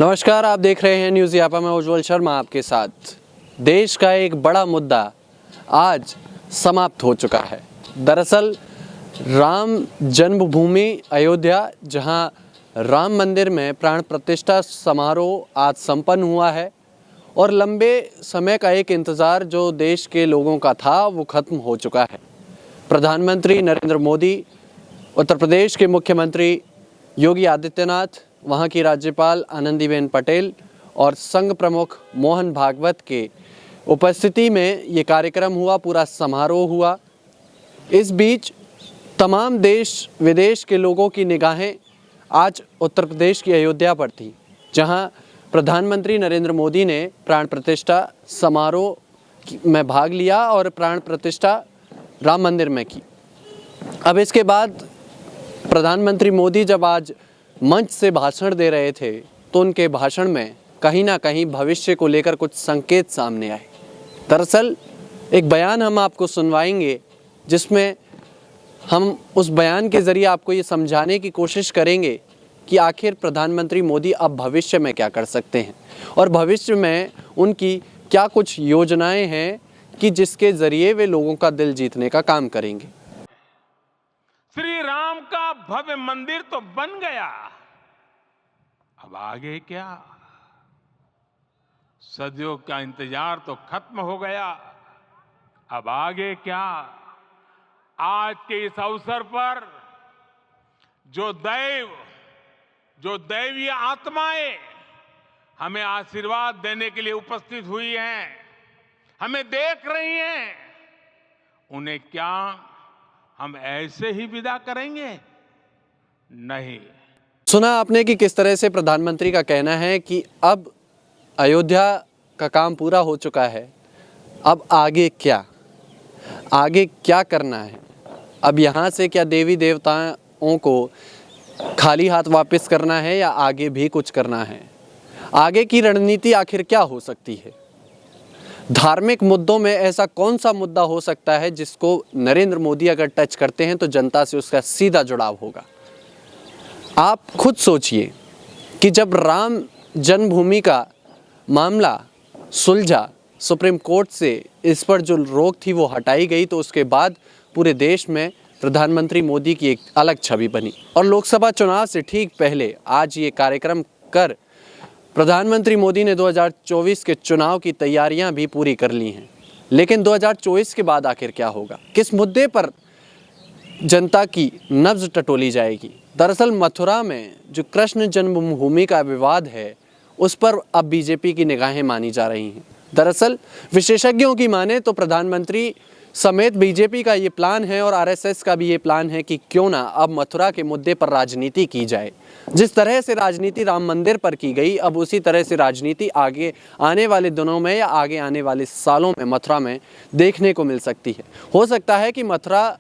नमस्कार, आप देख रहे हैं न्यूज़ यापा में उज्ज्वल शर्मा आपके साथ। देश का एक बड़ा मुद्दा आज समाप्त हो चुका है। दरअसल राम जन्मभूमि अयोध्या, जहां राम मंदिर में प्राण प्रतिष्ठा समारोह आज संपन्न हुआ है और लंबे समय का एक इंतज़ार जो देश के लोगों का था वो ख़त्म हो चुका है। प्रधानमंत्री नरेंद्र मोदी, उत्तर प्रदेश के मुख्यमंत्री योगी आदित्यनाथ, वहाँ की राज्यपाल आनंदीबेन पटेल और संघ प्रमुख मोहन भागवत के उपस्थिति में ये कार्यक्रम हुआ, पूरा समारोह हुआ। इस बीच तमाम देश विदेश के लोगों की निगाहें आज उत्तर प्रदेश की अयोध्या पर थी, जहां प्रधानमंत्री नरेंद्र मोदी ने प्राण प्रतिष्ठा समारोह में भाग लिया और प्राण प्रतिष्ठा राम मंदिर में की। अब इसके बाद प्रधानमंत्री मोदी जब आज मंच से भाषण दे रहे थे तो उनके भाषण में कहीं ना कहीं भविष्य को लेकर कुछ संकेत सामने आए। दरअसल एक बयान हम आपको सुनवाएंगे, जिसमें हम उस बयान के ज़रिए आपको ये समझाने की कोशिश करेंगे कि आखिर प्रधानमंत्री मोदी अब भविष्य में क्या कर सकते हैं और भविष्य में उनकी क्या कुछ योजनाएं हैं कि जिसके ज़रिए वे लोगों का दिल जीतने का काम करेंगे। श्री राम का भव्य मंदिर तो बन गया, अब आगे क्या? सदियों का इंतजार तो खत्म हो गया, अब आगे क्या? आज के इस अवसर पर जो दैवीय आत्माएं हमें आशीर्वाद देने के लिए उपस्थित हुई हैं, हमें देख रही हैं, उन्हें क्या हम ऐसे ही विदा करेंगे? नहीं। सुना आपने कि किस तरह से प्रधानमंत्री का कहना है कि अब अयोध्या का काम पूरा हो चुका है, अब आगे क्या? आगे क्या करना है? अब यहाँ से क्या देवी देवताओं को खाली हाथ वापस करना है या आगे भी कुछ करना है? आगे की रणनीति आखिर क्या हो सकती है? धार्मिक मुद्दों में ऐसा कौन सा मुद्दा हो सकता है जिसको नरेंद्र मोदी अगर टच करते हैं तो जनता से उसका सीधा जुड़ाव होगा? आप खुद सोचिए कि जब राम जन्मभूमि का मामला सुलझा, सुप्रीम कोर्ट से इस पर जो रोक थी वो हटाई गई, तो उसके बाद पूरे देश में प्रधानमंत्री मोदी की एक अलग छवि बनी और लोकसभा चुनाव से ठीक पहले आज ये कार्यक्रम कर प्रधानमंत्री मोदी ने 2024 के चुनाव की तैयारियां भी पूरी कर ली हैं। लेकिन 2024 के बाद आखिर क्या होगा? किस मुद्दे पर जनता की नब्ज टटोली जाएगी? दरअसल मथुरा में जो कृष्ण जन्मभूमि का विवाद है उस पर अब बीजेपी की निगाहें मानी जा रही हैं। दरअसल विशेषज्ञों की माने तो प्रधानमंत्री समेत बीजेपी का ये प्लान है और आरएसएस का भी ये प्लान है कि क्यों ना अब मथुरा के मुद्दे पर राजनीति की जाए। जिस तरह से राजनीति राम मंदिर पर की गई, अब उसी तरह से राजनीति आगे आने वाले दिनों में या आगे आने वाले सालों में मथुरा में देखने को मिल सकती है। हो सकता है कि मथुरा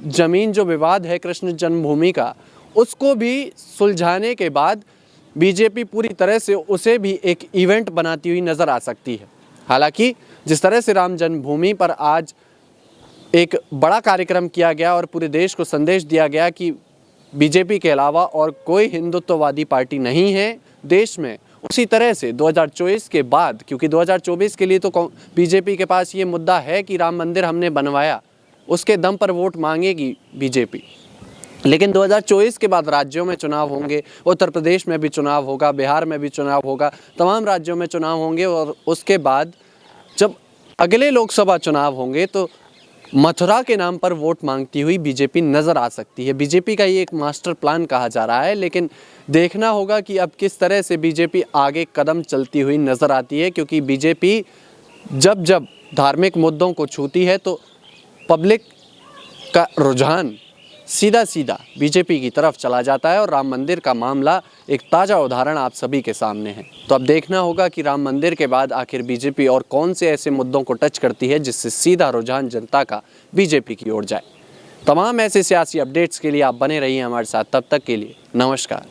जमीन जो विवाद है कृष्ण जन्मभूमि का, उसको भी सुलझाने के बाद बीजेपी पूरी तरह से उसे भी एक इवेंट बनाती हुई नज़र आ सकती है। हालांकि जिस तरह से राम जन्मभूमि पर आज एक बड़ा कार्यक्रम किया गया और पूरे देश को संदेश दिया गया कि बीजेपी के अलावा और कोई हिंदुत्ववादी पार्टी नहीं है देश में, उसी तरह से 2024 के बाद, क्योंकि 2024 के लिए तो बीजेपी के पास ये मुद्दा है कि राम मंदिर हमने बनवाया, उसके दम पर वोट मांगेगी बीजेपी। लेकिन 2024 के बाद राज्यों में चुनाव होंगे, उत्तर प्रदेश में भी चुनाव होगा, बिहार में भी चुनाव होगा, तमाम राज्यों में चुनाव होंगे और उसके बाद जब अगले लोकसभा चुनाव होंगे तो मथुरा के नाम पर वोट मांगती हुई बीजेपी नज़र आ सकती है। बीजेपी का ये एक मास्टर प्लान कहा जा रहा है, लेकिन देखना होगा कि अब किस तरह से बीजेपी आगे कदम चलती हुई नज़र आती है, क्योंकि बीजेपी जब जब धार्मिक मुद्दों को छूती है तो पब्लिक का रुझान सीधा सीधा बीजेपी की तरफ चला जाता है और राम मंदिर का मामला एक ताज़ा उदाहरण आप सभी के सामने है। तो अब देखना होगा कि राम मंदिर के बाद आखिर बीजेपी और कौन से ऐसे मुद्दों को टच करती है जिससे सीधा रुझान जनता का बीजेपी की ओर जाए। तमाम ऐसे सियासी अपडेट्स के लिए आप बने रहिए हमारे साथ। तब तक के लिए नमस्कार।